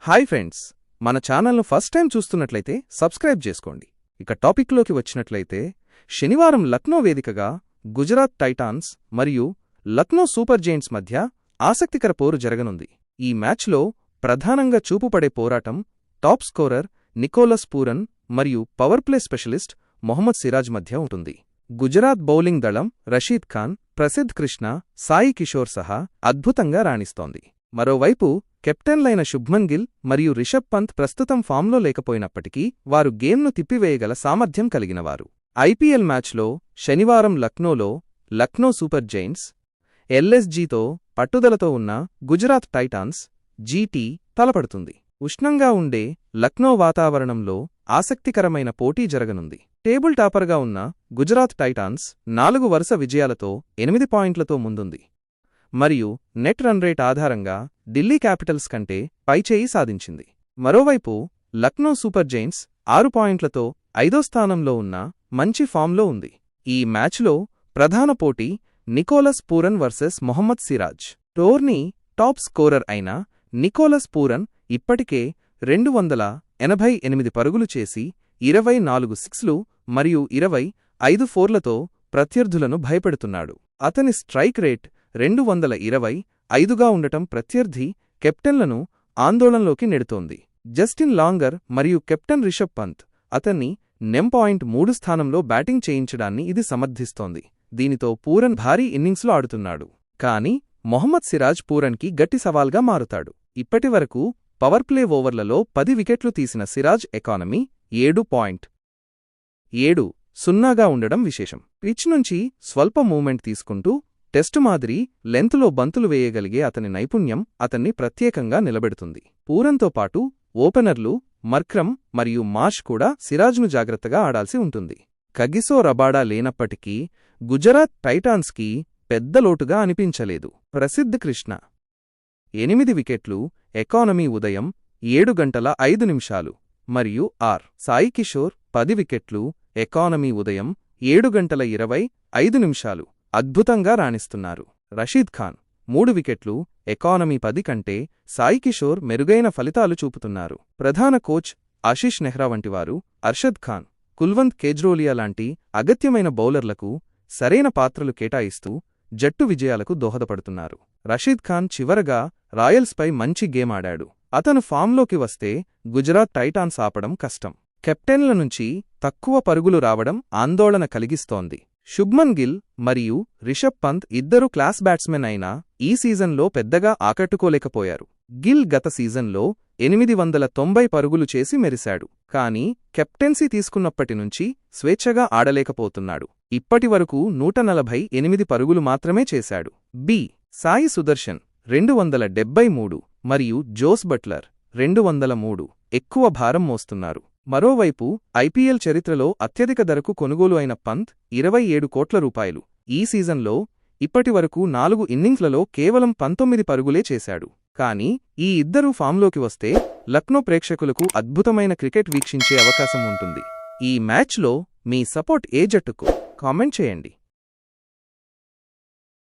Hi friends, మన ఛానల్ను first time చూస్తున్నట్లయితే సబ్స్క్రైబ్ చేసుకోండి. ఇక టాపిక్లోకి వచ్చినట్లయితే, శనివారం లక్నో వేదికగా గుజరాత్ టైటాన్స్ మరియు లక్నో సూపర్ జెయింట్స్ మధ్య ఆసక్తికర పోరు జరగనుంది. ఈ మ్యాచ్లో ప్రధానంగా చూపుపడే పోరాటం టాప్ స్కోరర్ నికోలస్ పూరన్ మరియు power play specialist Mohammed Siraj మధ్య ఉంటుంది. గుజరాత్ బౌలింగ్ దళం రషీద్ ఖాన్, ప్రసిద్ధ్ కృష్ణ, సాయి కిషోర్ సహా అద్భుతంగా రాణిస్తోంది. మరోవైపు కెప్టెన్లైన శుభ్మన్ గిల్ మరియు రిషబ్ పంత్ ప్రస్తుతం ఫామ్లో లేకపోయినప్పటికీ వారు గేమ్ను తిప్పివేయగల సామర్థ్యం కలిగినవారు. ఐపీఎల్ మ్యాచ్లో శనివారం లక్నోలో లక్నో సూపర్ జెయింట్స్ ఎల్ఎస్జీతో పట్టుదలతో ఉన్న గుజరాత్ టైటాన్స్ జీటీ తలపడుతుంది. ఉష్ణంగా ఉండే లక్నో వాతావరణంలో ఆసక్తికరమైన పోటీ జరగనుంది. టేబుల్ టాపర్గా ఉన్న గుజరాత్ టైటాన్స్ 4 వరుస విజయాలతో 8 పాయింట్లతో ముందుంది మరియు నెట్ రన్ రేట్ ఆధారంగా ఢిల్లీ క్యాపిటల్స్ కంటే పైచేయి సాధించింది. మరోవైపు లక్నో సూపర్ జెయింట్స్ 6 పాయింట్లతో 5వ స్థానంలో ఉన్న మంచి ఫామ్లో ఉంది. ఈ మ్యాచ్లో ప్రధాన పోటీ Nicholas Pooran versus Mohammed Siraj. Tourney top scorer అయిన నికోలస్ పూరన్ ఇప్పటికే 288 పరుగులు చేసి 24 సిక్స్లు మరియు 25 ఫోర్లతో ప్రత్యర్థులను భయపెడుతున్నాడు. అతని స్ట్రైక్ రేట్ 225గా ఉండటం ప్రత్యర్థి కెప్టెన్లను ఆందోళనలోకి నెడుతోంది. జస్టిన్ లాంగర్ మరియు కెప్టెన్ రిషబ్ పంత్ అతన్ని నెం.3 స్థానంలో బ్యాటింగ్ చేయించడాన్ని ఇది సమర్థిస్తోంది. దీనితో పూరన్ భారీ ఇన్నింగ్స్లో ఆడుతున్నాడు. కానీ మొహమ్మద్ సిరాజ్ పూరన్కి గట్టి సవాల్గా మారుతాడు. ఇప్పటివరకు పవర్ ప్లే ఓవర్లలో 10 వికెట్లు తీసిన సిరాజ్ ఎకానమీ 7.70గా ఉండడం విశేషం. పిచ్ నుంచి స్వల్ప మూవ్మెంట్ తీసుకుంటూ టెస్టు మాదిరి లెంత్లో బంతులు వేయగలిగే అతని నైపుణ్యం అతన్ని ప్రత్యేకంగా నిలబెడుతుంది. పూరన్తో పాటు ఓపెనర్లు మర్క్రమ్ మరియు మార్ష్ కూడా సిరాజ్ను జాగ్రత్తగా ఆడాల్సి ఉంటుంది. కగిసో రబాడా లేనప్పటికీ గుజరాత్ టైటాన్స్కి పెద్ద లోటుగా అనిపించలేదు. ప్రసిద్ధ్ కృష్ణ 8 వికెట్లు, ఎకానమీ ఉదయం 7:05 మరియు సాయి కిషోర్ 10 వికెట్లు, ఎకానమీ ఉదయం 7:25 అద్భుతంగా రాణిస్తున్నారు. రషీద్ ఖాన్ 3 వికెట్లు, ఎకానమీ 10 కంటే సాయి కిషోర్ మెరుగైన ఫలితాలు చూపుతున్నారు. ప్రధాన కోచ్ ఆశీష్ నెహ్రా వంటివారు అర్షద్ ఖాన్, కుల్వంత్ కేజ్రోలియా లాంటి అగత్యమైన బౌలర్లకు సరైన పాత్రలు కేటాయిస్తూ జట్టు విజయాలకు దోహదపడుతున్నారు. రషీద్ ఖాన్ చివరగా రాయల్స్పై మంచి గేమ్ ఆడాడు. అతను ఫామ్లోకి వస్తే గుజరాత్ టైటాన్స్ ఆపడం కష్టం. కెప్టెన్ల నుంచి తక్కువ పరుగులు రావడం ఆందోళన కలిగిస్తోంది. శుభ్మన్ గిల్ మరియు రిషబ్ పంత్ ఇద్దరు క్లాస్ బ్యాట్స్మెన్ అయినా ఈ సీజన్లో పెద్దగా ఆకట్టుకోలేకపోయారు. గిల్ గత సీజన్లో 890 పరుగులు చేసి మెరిశాడు. కానీ కెప్టెన్సీ తీసుకున్నప్పటినుంచి స్వేచ్ఛగా ఆడలేకపోతున్నాడు. ఇప్పటివరకు 148 పరుగులు మాత్రమే చేశాడు. సాయి సుదర్శన్ 273 మరియు జోస్ బట్లర్ 203 ఎక్కువ భారం మోస్తున్నారు. మరోవైపు ఐపీఎల్ చరిత్రలో అత్యధిక ధరకు కొనుగోలు అయిన పంత్ 27 కోట్ల రూపాయలు. ఈ సీజన్లో ఇప్పటివరకు 4 ఇన్నింగ్స్లలో కేవలం 19 పరుగులే చేశాడు. కానీ ఈ ఇద్దరూ ఫామ్లోకి వస్తే లక్నో ప్రేక్షకులకు అద్భుతమైన క్రికెట్ వీక్షించే అవకాశం ఉంటుంది. ఈ మ్యాచ్లో మీ సపోర్ట్ ఏ జట్టుకు కామెంట్ చేయండి.